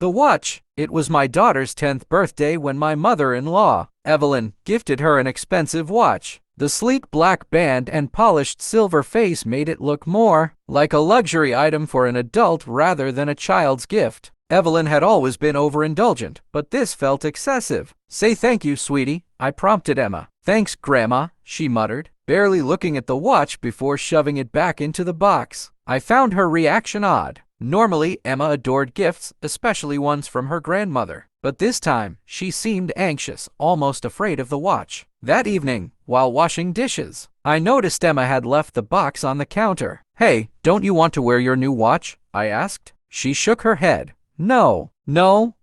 The watch. It was my daughter's 10th birthday when my mother-in-law, Evelyn, gifted her an expensive watch. The sleek black band and polished silver face made it look more like a luxury item for an adult rather than a child's gift. Evelyn had always been overindulgent, but this felt excessive. "Say thank you, sweetie," I prompted Emma. "Thanks, Grandma," she muttered, barely looking at the watch before shoving it back into the box. I found her reaction odd. Normally, Emma adored gifts, especially ones from her grandmother. But this time, she seemed anxious, almost afraid of the watch. That evening, while washing dishes, I noticed Emma had left the box on the counter. "Hey, don't you want to wear your new watch?" I asked. She shook her head. No,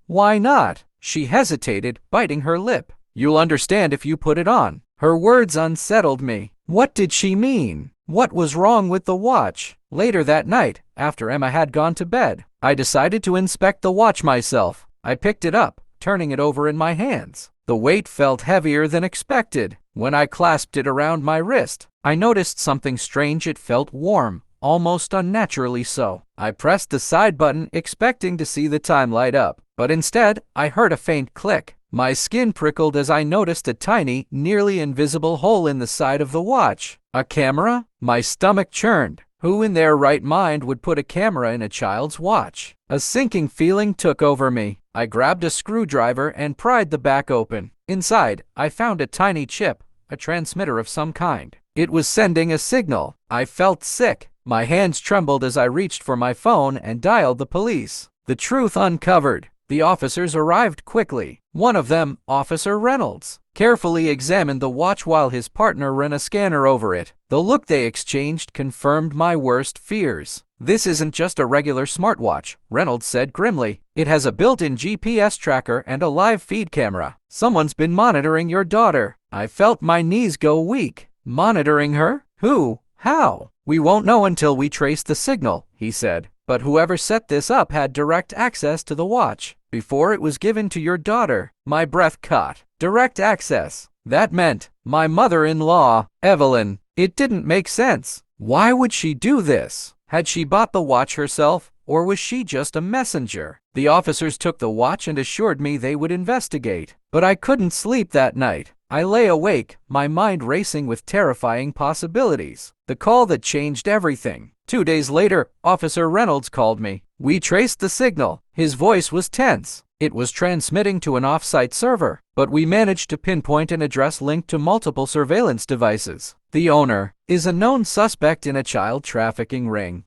why not?" She hesitated, biting her lip. "You'll understand if you put it on." Her words unsettled me. What did she mean? What was wrong with the watch? Later that night, after Emma had gone to bed, I decided to inspect the watch myself. I picked it up, turning it over in my hands. The weight felt heavier than expected. When I clasped it around my wrist, I noticed something strange. It felt warm, almost unnaturally so. I pressed the side button, expecting to see the time light up, but instead, I heard a faint click. My skin prickled as I noticed a tiny, nearly invisible hole in the side of the watch. A camera? My stomach churned. Who in their right mind would put a camera in a child's watch? A sinking feeling took over me. I grabbed a screwdriver and pried the back open. Inside, I found a tiny chip, a transmitter of some kind. It was sending a signal. I felt sick. My hands trembled as I reached for my phone and dialed the police. The truth uncovered. The officers arrived quickly. One of them, Officer Reynolds, carefully examined the watch while his partner ran a scanner over it. The look they exchanged confirmed my worst fears. "This isn't just a regular smartwatch," Reynolds said grimly. "It has a built-in GPS tracker and a live feed camera. Someone's been monitoring your daughter." I felt my knees go weak. Monitoring her? Who? How? "We won't know until we trace the signal," he said. "But whoever set this up had direct access to the watch before it was given to your daughter." My breath caught. Direct access. That meant my mother-in-law, Evelyn. It didn't make sense. Why would she do this? Had she bought the watch herself, or was she just a messenger? The officers took the watch and assured me they would investigate. But I couldn't sleep that night. I lay awake, my mind racing with terrifying possibilities. The call that changed everything. 2 days later, Officer Reynolds called me. We traced the signal. His voice was tense. It was transmitting to an off-site server, but we managed to pinpoint an address linked to multiple surveillance devices. The owner is a known suspect in a child trafficking ring.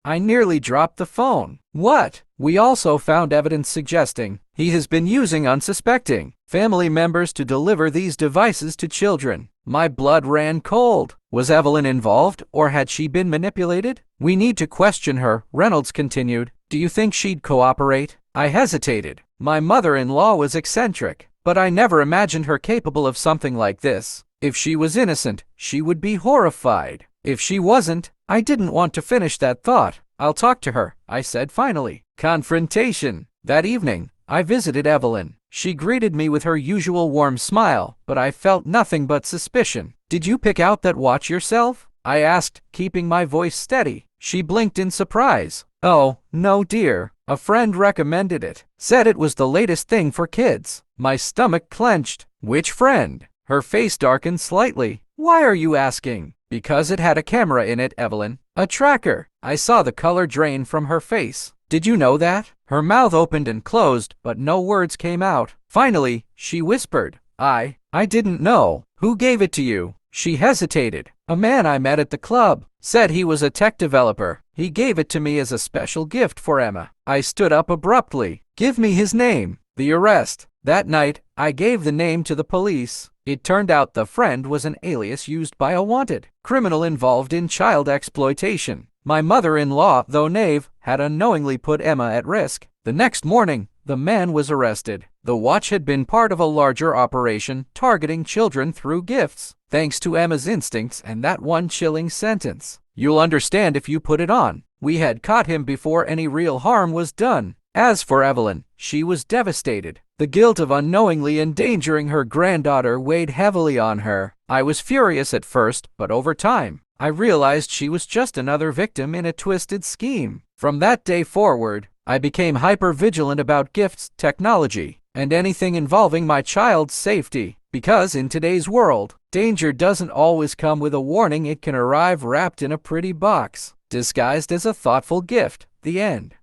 I nearly dropped the phone. What? We also found evidence suggesting he has been using unsuspecting family members to deliver these devices to children. My blood ran cold. Was Evelyn involved, or had she been manipulated? "We need to question her," Reynolds continued. "Do you think she'd cooperate?" I hesitated. My mother-in-law was eccentric, but I never imagined her capable of something like this. If she was innocent, she would be horrified. If she wasn't, I didn't want to finish that thought. "I'll talk to her," I said finally. Confrontation. That evening, I visited Evelyn. She greeted me with her usual warm smile, but I felt nothing but suspicion. "Did you pick out that watch yourself?" I asked, keeping my voice steady. She blinked in surprise. "Oh, no dear. A friend recommended it. Said it was the latest thing for kids." My stomach clenched. "Which friend?" Her face darkened slightly. "Why are you asking?" "Because it had a camera in it, Evelyn. A tracker." I saw the color drain from her face. "Did you know that?" Her mouth opened and closed, but no words came out. Finally, she whispered, I didn't know. Who gave it to you?" She hesitated. "A man I met at the club. Said he was a tech developer. He gave it to me as a special gift for Emma." I stood up abruptly. "Give me his name." The arrest. That night, I gave the name to the police. It turned out the friend was an alias used by a wanted criminal involved in child exploitation. My mother-in-law, though knave, had unknowingly put Emma at risk. The next morning, the man was arrested. The watch had been part of a larger operation targeting children through gifts. Thanks to Emma's instincts and that one chilling sentence, "You'll understand if you put it on," we had caught him before any real harm was done. As for Evelyn, she was devastated. The guilt of unknowingly endangering her granddaughter weighed heavily on her. I was furious at first, but over time, I realized she was just another victim in a twisted scheme. From that day forward, I became hyper-vigilant about gifts, technology, and anything involving my child's safety. Because in today's world, danger doesn't always come with a warning. It can arrive wrapped in a pretty box, disguised as a thoughtful gift. The end.